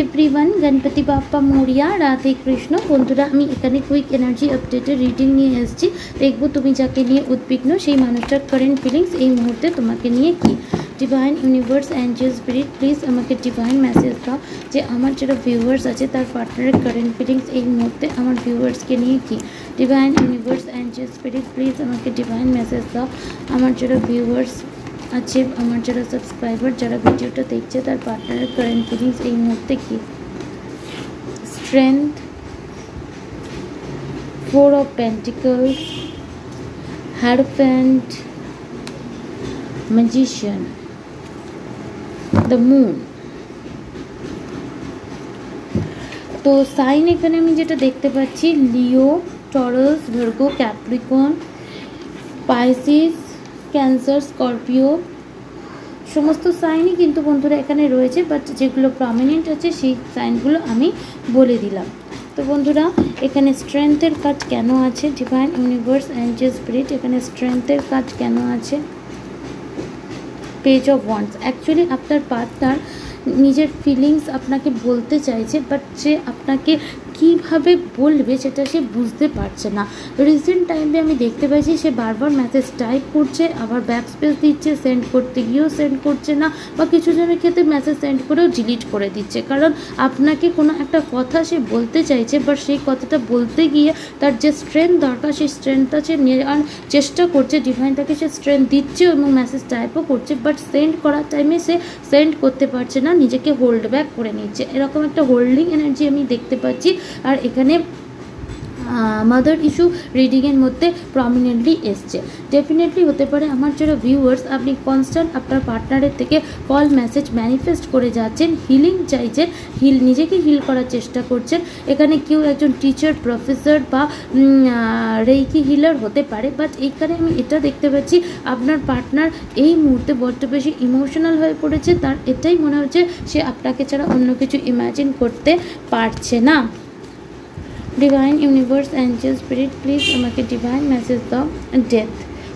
Everyone, Ganpati Bappa Moriya, Radhe Krishna. बंधुरा आमी एखाने कुइक एनार्जी अपडेटेर रिडिंग निये एसेछि। देखबो तुमी जाके निये उद्विग्न सेई मानुषटार कारेंट फिलिंग्स एई मुहूर्ते तोमाके निये कि। Divine universe angel spirit please आमाके डिवाइन मेसेज दाओ जे आमार जारा ভিউয়ার্স আছে তার পার্টনারের কারেন্ট ফিলিংস এই মুহূর্তে আমার ভিউয়ার্সকে নিয়ে কি। Divine universe Angel spirit please আমাকে ডিভাইন মেসেজ দাও আমার যারা ভিউয়ার্স আছে, আমার যারা সাবস্ক্রাইবার, যারা ভিডিওটা দেখছে তার পার্টনারের কারেন্ট ফিলিংস এই মুহূর্তে কি। Strength, 4 of Pentacles, Hierophant, Magician, the Moon। तो साइन एखाने आमी जेटा देखते पाচ্ছি Leo, Taurus, Virgo, Capricorn, Pisces, Cancer, Scorpio समस्त साइनই কিন্তু বন্ধুরা এখানে রয়েছে, বাট যেগুলো প্রমিনেন্ট আছে সেই সাইনগুলো আমি বলে দিলাম। তো বন্ধুরা এখানে স্ট্রেংথের কাজ কেন আছে, ডিভাইন ইউনিভার্স এঞ্জেল স্পিরিট এখানে স্ট্রেংথের কাজ কেন আছে। পেজ অফ ওয়ান্ডস, অ্যাকচুয়ালি আপনার পার্টনার নিজের ফিলিংস আপনাকে বলতে চাইছে, বাট সে আপনাকে কীভাবে বলবে সেটা সে বুঝতে পারছে না। রিসেন্ট টাইমে আমি দেখতে পাচ্ছি সে বারবার মেসেজ টাইপ করছে, আবার ব্যাক স্পেস দিচ্ছে, সেন্ড করতে গিয়েও সেন্ড করছে না, বা কিছু জনের ক্ষেত্রে মেসেজ সেন্ড করেও ডিলিট করে দিচ্ছে। কারণ আপনাকে কোনো একটা কথা সে বলতে চাইছে, বাট সেই কথাটা বলতে গিয়ে তার যে স্ট্রেংথ দরকার সেই স্ট্রেংথটা সে নেওয়ার চেষ্টা করছে, ডিভাইন তাকে সে স্ট্রেংথ দিচ্ছে এবং মেসেজ টাইপও করছে, বাট সেন্ড করার টাইমে সে সেন্ড করতে পারছে না, নিজেকে হোল্ড ব্যাক করে নিচ্ছে। এরকম একটা হোল্ডিং এনার্জি আমি দেখতে পাচ্ছি। আর এখানে মাদার ইস্যু রিডিংয়ের মধ্যে প্রমিনেন্টলি এসছে। ডেফিনেটলি হতে পারে আমার যারা ভিউয়ার্স আপনি কনস্ট্যান্ট আপনার পার্টনারের থেকে কল মেসেজ ম্যানিফেস্ট করে যাচ্ছেন, হিলিং চাইছেন, নিজেকে হিল করার চেষ্টা করছেন। এখানে কেউ একজন টিচার, প্রফেসর বা রেইকি হিলার হতে পারে, বাট এইখানে আমি এটা দেখতে পাচ্ছি আপনার পার্টনার এই মুহূর্তে বড্ড বেশি ইমোশনাল হয়ে পড়েছে। তার এটাই মনে হচ্ছে সে আপনাকে ছাড়া অন্য কিছু ইমাজিন করতে পারছে না। Divine universe Angel spirit please আমাকে ডিভাইন মেসেজ দাও। ডেথ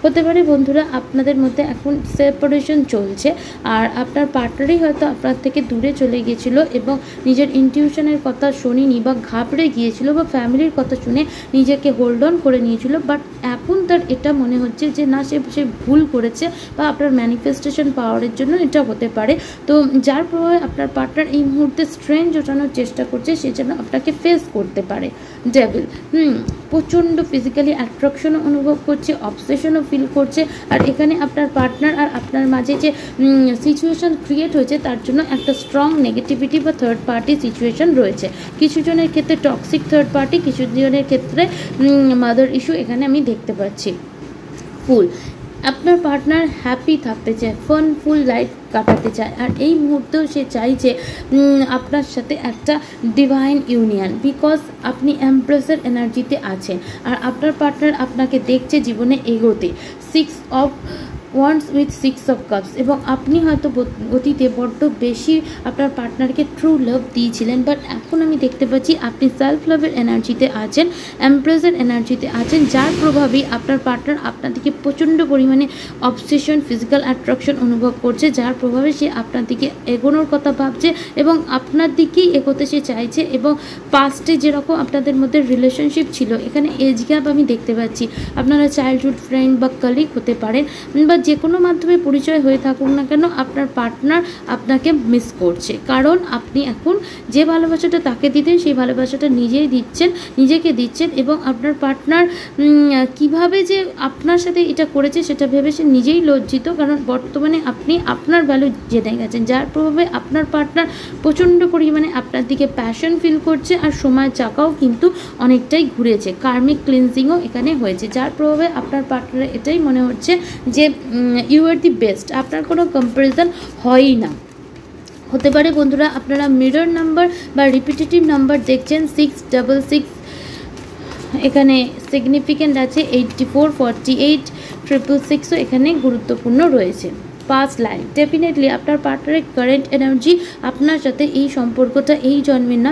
হতে পারে বন্ধুরা আপনাদের মধ্যে এখন সেপারেশন চলছে, আর আপনার পার্টনারই হয়তো আপনার থেকে দূরে চলে গিয়েছিল এবং নিজের ইনটিউশনের কথা শোনেনি বা ঘাবড়ে গিয়েছিল বা ফ্যামিলির কথা শুনে নিজেকে হোল্ড অন করে নিয়েছিল, বাট এখন তার এটা মনে হচ্ছে যে না সে ভুল করেছে বা আপনার ম্যানিফেস্টেশন পাওয়ারের জন্য এটা হতে পারে। তো যার প্রভাবে আপনার পার্টনার এই মুহূর্তে স্ট্রেংথ জোটানোর চেষ্টা করছে, সে যেন আপনাকে ফেস করতে পারে। ডেভিল, প্রচণ্ড ফিজিক্যালি অ্যাট্রাকশনও অনুভব করছে, অবসেশনও ফিল করছে। আর এখানে আপনার পার্টনার আর আপনার মাঝে যে সিচুয়েশান ক্রিয়েট হয়েছে তার জন্য একটা স্ট্রং নেগেটিভিটি বা থার্ড পার্টি সিচুয়েশান রয়েছে। কিছু জনের ক্ষেত্রে টক্সিক থার্ড পার্টি, কিছু জনের ক্ষেত্রে মাদার ইস্যু এখানে আমি দেখতে পাচ্ছি। ফুল, আপনার পার্টনার হ্যাপি থাকতে চায়, ফানফুল লাইফ কাটাতে চায়, আর এই মুহূর্তেও সে চাইছে আপনার সাথে একটা ডিভাইন ইউনিয়ন, বিকজ আপনি এমপ্রেসের এনার্জিতে আছেন আর আপনার পার্টনার আপনাকে দেখছে জীবনে এগোতে। 6 of wands with 6 of cups, এবং আপনি হয়তো অতীতে বড্ড বেশি আপনার পার্টনারকে ট্রু লাভ দিয়েছিলেন, বাট এখন আমি দেখতে পাচ্ছি আপনি সেলফ লাভের এনার্জিতে আছেন, এমপ্রেসের এনার্জিতে আছেন, যার প্রভাবেই আপনার পার্টনার আপনার দিকে প্রচণ্ড পরিমাণে অবসেশন, ফিজিক্যাল অ্যাট্রাকশন অনুভব করছে, যার প্রভাবে সে আপনার দিকে এগোনোর কথা ভাবছে এবং আপনার দিকেই এগোতে সে চাইছে। এবং পাস্টে যেরকম আপনাদের মধ্যে রিলেশনশিপ ছিল, এখানে এজ গ্যাপ আমি দেখতে পাচ্ছি। আপনারা চাইল্ডহুড ফ্রেন্ড বা কলিগ হতে পারেন, বা যে কোনো মাধ্যমে পরিচয় হয়ে থাকুক না কেন, আপনার পার্টনার আপনাকে মিস করছে, কারণ আপনি এখন যে ভালোবাসাটা তাকে দিতেন সেই ভালোবাসাটা নিজেকে দিচ্ছেন এবং আপনার পার্টনার কিভাবে যে আপনার সাথে এটা করেছে সেটা ভেবে সে নিজেই লজ্জিত, কারণ বর্তমানে আপনি আপনার ভ্যালু জেনে গেছেন, যার প্রভাবে আপনার পার্টনার প্রচণ্ড পরিমাণে আপনার দিকে প্যাশন ফিল করছে, আর সময়ের চাকাও কিন্তু অনেকটাই ঘুরেছে, কার্মিক ক্লিনজিংও এখানে হয়েছে, যার প্রভাবে আপনার পার্টনার এটাই মনে হচ্ছে যে ইউ আর দি বেস্ট, আপনার কোনো কম্প্যারিজন হয়ই না। হতে পারে বন্ধুরা আপনারা মিরর নাম্বার বা রিপিটেটিভ নাম্বার দেখছেন, 666 এখানে সিগনিফিক্যান্ট আছে, 84, 48, 666ও এখানে গুরুত্বপূর্ণ রয়েছে। Past life. ডেফিনেটলি আপনার পার্টনারের কারেন্ট এনার্জি আপনার সাথে এই সম্পর্কটা এই জন্মের না,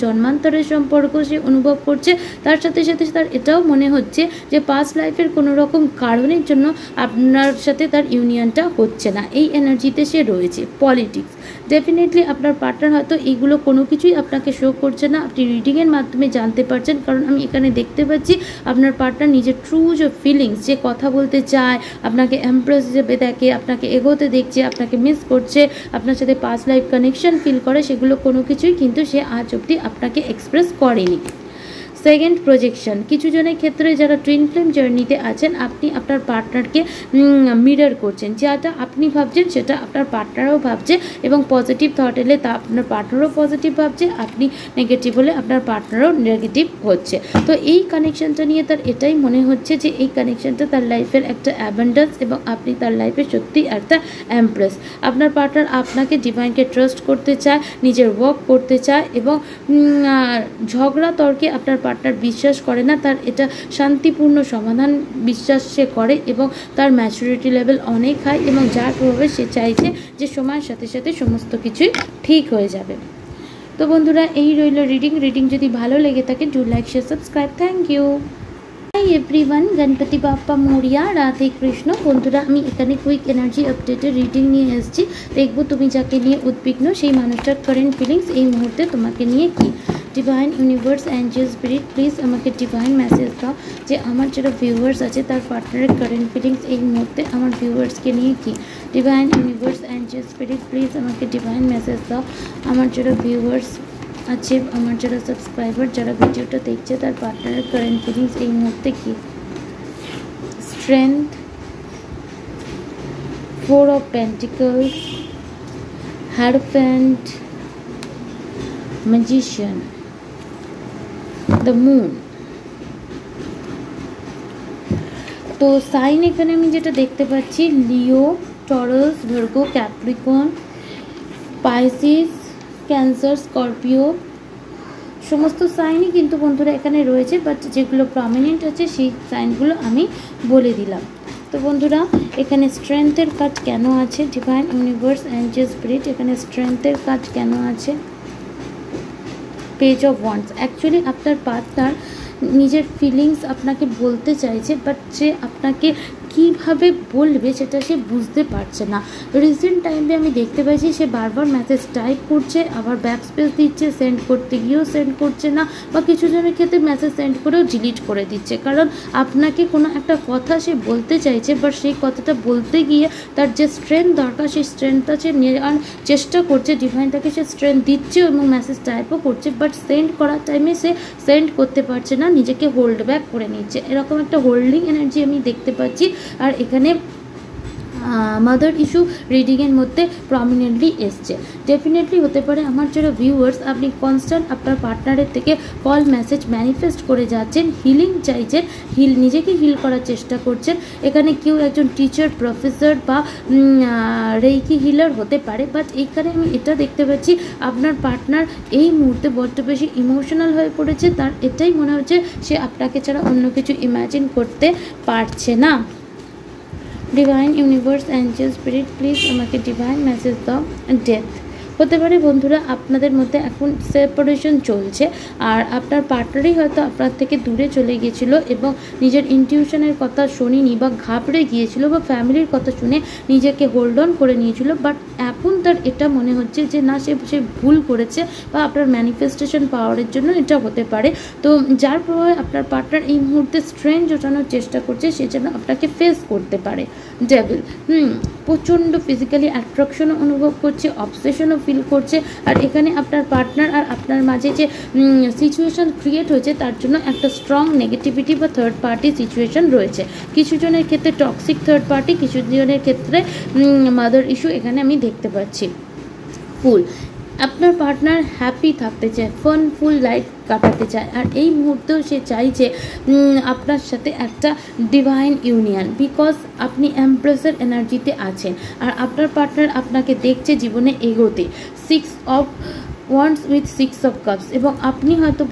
জন্মান্তরের সম্পর্ক সে অনুভব করছে। তার সাথে সাথে তার এটাও মনে হচ্ছে যে পাস্ট লাইফের কোনো রকম কারণের জন্য আপনার সাথে তার ইউনিয়নটা হচ্ছে না, এই এনার্জিতে সে রয়েছে। পলিটিক্স, ডেফিনেটলি আপনার পার্টনার হয়তো এইগুলো কোনো কিছুই আপনাকে শো করছে না, আপনি রিডিংয়ের মাধ্যমে জানতে পারছেন। কারণ আমি এখানে দেখতে পাচ্ছি আপনার পার্টনার নিজের ট্রু যে ফিলিংস, যে কথা বলতে চায়, আপনাকে এমপ্রেস হিসেবে দেখে, আপনাকে এগোতে দেখছে, আপনাকে মিস করছে, আপনার সাথে পাস্ট লাইফ কানেকশন ফিল করে, সেগুলো কোনো কিছুই কিন্তু সে আজ অবধি আপনাকে এক্সপ্রেস করেনি। Second, projection. কিছু জনের ক্ষেত্রে যারা টুইন ফ্লেম জার্নিতে আছেন, আপনি আপনার পার্টনারকে মিরর করছেন, যেটা আপনি ভাবছেন সেটা আপনার পার্টনারও ভাবছে, এবং পজিটিভ থট এলে তা আপনার পার্টনারও পজিটিভ ভাবছে, আপনি নেগেটিভ হলে আপনার পার্টনারও নেগেটিভ হচ্ছে। তো এই কানেকশনটা নিয়ে তার এটাই মনে হচ্ছে যে এই কানেকশনটা তার লাইফের একটা অ্যাবান্ডেন্স, এবং আপনি তার লাইফে সত্যি একটা এমপ্রেস। আপনার পার্টনার আপনাকে ডিভাইনকে ট্রাস্ট করতে চায়, নিজের ওয়ার্ক করতে চায়, এবং ঝগড়া তর্কে আপনার পার্টনার বিশ্বাস করে না, তার এটা শান্তিপূর্ণ সমাধান বিশ্বাস সে করে, এবং তার ম্যাচুরিটি লেভেল অনেক হাই, এবং যার প্রভাবে সে চাইছে যে সময়ের সাথে সাথে সমস্ত কিছুই ঠিক হয়ে যাবে। তো বন্ধুরা, এই রইল রিডিং যদি ভালো লেগে থাকে do like share subscribe. Thank you. Hi everyone, Ganpati Bappa Morya, Radhe Krishna. বন্ধুরা, আমি এখানে কুইক এনার্জি আপডেটের রিডিং নিয়ে এসেছি। দেখবো তুমি যাকে নিয়ে উদ্বিগ্ন সেই মানুষটার কারেন্ট ফিলিংস এই মুহূর্তে তোমাকে নিয়ে কি। Divine universe Angel spirit please আমাকে ডিভাইন মেসেজ দাও যে আমার যারা ভিউয়ার্স আছে তার পার্টনারের কারেন্ট ফিলিংস এই মুহূর্তে আমার ভিউয়ার্সকে নিয়ে কি। Divine universe Angel spirit please আমাকে ডিভাইন মেসেজ দাও আমার যারা ভিউয়ার্স আছে, আমার যারা সাবস্ক্রাইবার, যারা ভিডিওটা দেখছে তার পার্টনারের কারেন্ট ফিলিংস এই মুহূর্তে কি। Strength, 4 of Pentacles, Hierophant, Magician, the Moon। তো সাইন এখানে আমি যেটা দেখতে পাচ্ছি, Leo, Taurus, Virgo, Capricorn, Pisces, Cancer, Scorpio, সমস্ত সাইনই কিন্তু বন্ধুরা এখানে রয়েছে, বাট যেগুলো প্রমিনেন্ট আছে সেই সাইনগুলো আমি বলে দিলাম। তো বন্ধুরা, এখানে স্ট্রেংথের কাজ কেন আছে, ডিভাইন ইউনিভার্স অ্যাঞ্জেল স্পিরিট এখানে স্ট্রেংথের কাজ কেন আছে। পেজ অফ ওয়ান্ডস, অ্যাকচুয়ালি আপনার পার্টনার নিজের ফিলিংস আপনাকে বলতে চাইছে, বাট সে আপনাকে কীভাবে বলবে সেটা সে বুঝতে পারছে না। রিসেন্ট টাইমে আমি দেখতে পাচ্ছি সে বারবার মেসেজ টাইপ করছে, আবার ব্যাক স্পেস দিচ্ছে, সেন্ড করতে গিয়েও সেন্ড করছে না, বা কিছু জনের ক্ষেত্রে মেসেজ সেন্ড করেও ডিলিট করে দিচ্ছে। কারণ আপনাকে কোনো একটা কথা সে বলতে চাইছে, বাট সেই কথাটা বলতে গিয়ে তার যে স্ট্রেংথ দরকার সেই স্ট্রেংথটা সে নেওয়ার চেষ্টা করছে, ডিভাইনটাকে সে স্ট্রেংথ দিচ্ছে এবং মেসেজ টাইপও করছে, বাট সেন্ড করার টাইমে সে সেন্ড করতে পারছে না, নিজেকে হোল্ড ব্যাক করে নিচ্ছে। এরকম একটা হোল্ডিং এনার্জি আমি দেখতে পাচ্ছি। আর এখানে মাদার ইস্যু রিডিংয়ের মধ্যে প্রমিনেন্টলি এসছে। ডেফিনেটলি হতে পারে আমার যারা ভিউয়ার্স, আপনি কনস্ট্যান্ট আপনার পার্টনারের থেকে কল মেসেজ ম্যানিফেস্ট করে যাচ্ছেন, হিলিং চাইছেন, নিজেকে হিল করার চেষ্টা করছেন। এখানে কেউ একজন টিচার, প্রফেসর বা রেইকি হিলার হতে পারে, বাট এইখানে আমি এটা দেখতে পাচ্ছি আপনার পার্টনার এই মুহূর্তে বড্ড বেশি ইমোশনাল হয়ে পড়েছে। তার এটাই মনে হচ্ছে সে আপনাকে ছাড়া অন্য কিছু ইমাজিন করতে পারছে না। Divine universe Angel spirit please আমাকে ডিভাইন মেসেজ দাও। ডেথ হতে পারে বন্ধুরা আপনাদের মধ্যে এখন সেপারেশন চলছে, আর আপনার পার্টনারই হয়তো আপনার থেকে দূরে চলে গিয়েছিল এবং নিজের ইনটিউশনের কথা শোনেনি বা ঘাবড়ে গিয়েছিল, বা ফ্যামিলির কথা শুনে নিজেকে হোল্ড অন করে নিয়েছিল, বাট এখন তার এটা মনে হচ্ছে যে না, সে ভুল করেছে, বা আপনার ম্যানিফেস্টেশন পাওয়ারের জন্য এটা হতে পারে। তো যার প্রভাবে আপনার পার্টনার এই মুহূর্তে স্ট্রেংথ জোটানোর চেষ্টা করছে, সে যেন আপনাকে ফেস করতে পারে। ডেভিল, প্রচণ্ড ফিজিক্যালি অ্যাট্রাকশনও অনুভব করছে, অবসেশনও ফিল করছে, আর এখানে আপনার পার্টনার আর আপনার মাঝে যে সিচুয়েশন ক্রিয়েট হয়েছে তার জন্য একটা স্ট্রং নেগেটিভিটি বা থার্ড পার্টি সিচুয়েশন রয়েছে। কিছু জনের ক্ষেত্রে টক্সিক থার্ড পার্টি, কিছু জনের ক্ষেত্রে মাদার ইস্যু এখানে আমি দেখতে পাচ্ছি। ফুল, আপনার পার্টনার হ্যাপি থাকতে চায়, ফানফুল লাইফ কাটাতে চায়, আর এই মুহূর্তেও সে চাইছে আপনার সাথে একটা ডিভাইন ইউনিয়ন, বিকজ আপনি এমপ্রেসের এনার্জিতে আছেন, আর আপনার পার্টনার আপনাকে দেখছে জীবনে এগোতে। 6 of wands with 6 of cups, এবং আপনি হয়তো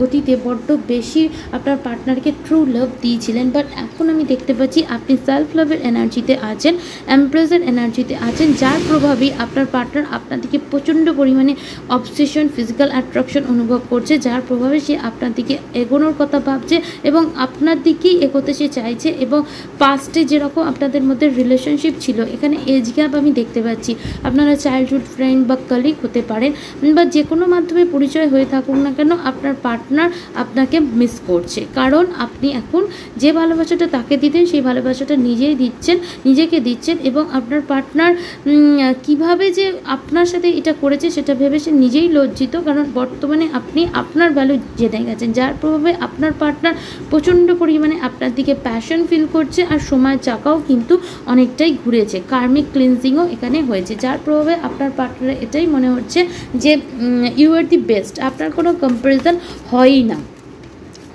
অতীতে বড্ড বেশি আপনার পার্টনারকে ট্রু লাভ দিয়েছিলেন, বাট এখন আমি দেখতে পাচ্ছি আপনি সেলফ লাভের এনার্জিতে আছেন, এমপ্রেসের এনার্জিতে আছেন, যার প্রভাবেই আপনার পার্টনার আপনার দিকে প্রচণ্ড পরিমাণে অবসেশন, ফিজিক্যাল অ্যাট্রাকশন অনুভব করছে, যার প্রভাবে সে আপনার দিকে এগোনোর কথা ভাবছে এবং আপনার দিকেই এগোতে সে চাইছে। এবং পাস্টে যেরকম আপনাদের মধ্যে রিলেশনশিপ ছিল, এখানে এজ গ্যাপ আমি দেখতে পাচ্ছি। আপনারা চাইল্ডহুড ফ্রেন্ড বা কলিগ হতে পারেন, বা যে কোনো মাধ্যমে পরিচয় হয়ে থাকুক না কেন, আপনার পার্টনার আপনাকে মিস করছে, কারণ আপনি এখন যে ভালোবাসাটা তাকে দিতেন সেই ভালোবাসাটা নিজেকে দিচ্ছেন। এবং আপনার পার্টনার কিভাবে যে আপনার সাথে এটা করেছে সেটা ভেবে সে নিজেই লজ্জিত, কারণ বর্তমানে আপনি আপনার ভ্যালু জেনে গেছেন, যার প্রভাবে আপনার পার্টনার প্রচণ্ড পরিমাণে আপনার দিকে প্যাশন ফিল করছে, আর সময় চাকাও কিন্তু অনেকটাই ঘুরেছে। কার্মিক ক্লিনজিংও এখানে হয়েছে, যার প্রভাবে আপনার পার্টনারের এটাই মনে হচ্ছে যে ইউ আর দি বেস্ট, আপনার কোনো কম্প্যারিজন হয়ই না।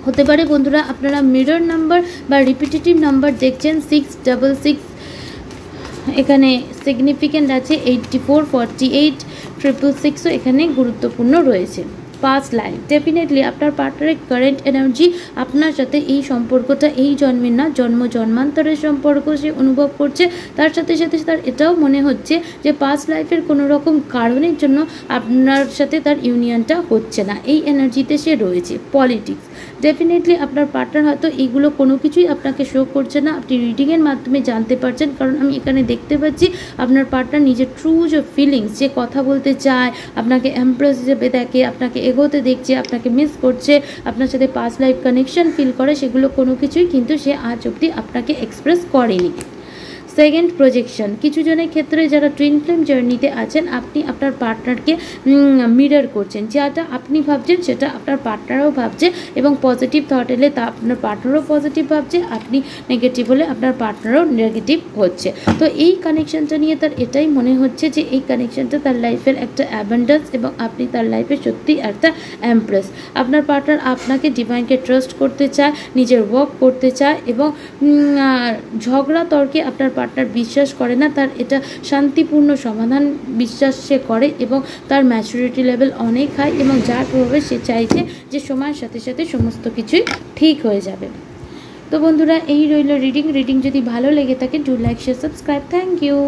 হতে পারে বন্ধুরা আপনারা মিরর নাম্বার বা রিপিটেটিভ নাম্বার দেখছেন 666, এখানে সিগনিফিক্যান্ট আছে 84, 48, 666ও এখানে গুরুত্বপূর্ণ রয়েছে। পাস্ট লাইফ, ডেফিনেটলি আপনার পার্টনারের কারেন্ট এনার্জি আপনার সাথে এই সম্পর্কটা এই জন্মের না, জন্মান্তরের সম্পর্ক সে অনুভব করছে। তার সাথে সাথে তার এটাও মনে হচ্ছে যে পাস্ট লাইফের কোনো রকম কারণের জন্য আপনার সাথে তার ইউনিয়নটা হচ্ছে না, এই এনার্জিতে সে রয়েছে। পলিটিক্স, ডেফিনেটলি আপনার পার্টনার হয়তো এইগুলো কোনো কিছুই আপনাকে শো করছে না, আপনি রিডিংয়ের মাধ্যমে জানতে পারছেন, কারণ আমি এখানে দেখতে পাচ্ছি আপনার পার্টনার নিজের ট্রু যে ফিলিংস, যে কথা বলতে চায়, আপনাকে এমপ্রেস হিসেবে দেখে, আপনাকে এগোতে দেখছে, আপনাকে মিস করছে, আপনার সাথে পাস্ট লাইফ কানেকশন ফিল করে, সেগুলো কোনো কিছুই কিন্তু সে আজ অবধি আপনাকে এক্সপ্রেস করেনি। সেকেন্ড, প্রজেকশন, কিছু জনের ক্ষেত্রে যারা টুইন ফ্লেম জার্নিতে আছেন, আপনি আপনার পার্টনারকে মিরর করছেন, যেটা আপনি ভাবছেন সেটা আপনার পার্টনারও ভাবছে, এবং পজিটিভ থট এলে তা আপনার পার্টনারও পজিটিভ ভাবছে, আপনি নেগেটিভ হলে আপনার পার্টনারও নেগেটিভ হচ্ছে। তো এই কানেকশনটা নিয়ে তার এটাই মনে হচ্ছে যে এই কানেকশনটা তার লাইফের একটা অ্যাবান্ডেন্স, এবং আপনি তার লাইফে সত্যি একটা এমপ্রেস। আপনার পার্টনার আপনাকে ডিভাইনকে ট্রাস্ট করতে চায়, নিজের ওয়ার্ক করতে চায়, এবং ঝগড়া তর্কে আপনার পার্টনার বিশ্বাস করে না, তার এটা শান্তিপূর্ণ সমাধান বিশ্বাস সে করে, এবং তার ম্যাচুরিটি লেভেল অনেক হাই, এবং যার প্রভাবে সে চাইছে যে সময়ের সাথে সাথে সমস্ত কিছুই ঠিক হয়ে যাবে। তো বন্ধুরা এই রইল রিডিং যদি ভালো লেগে থাকে do like, share, subscribe. Thank you.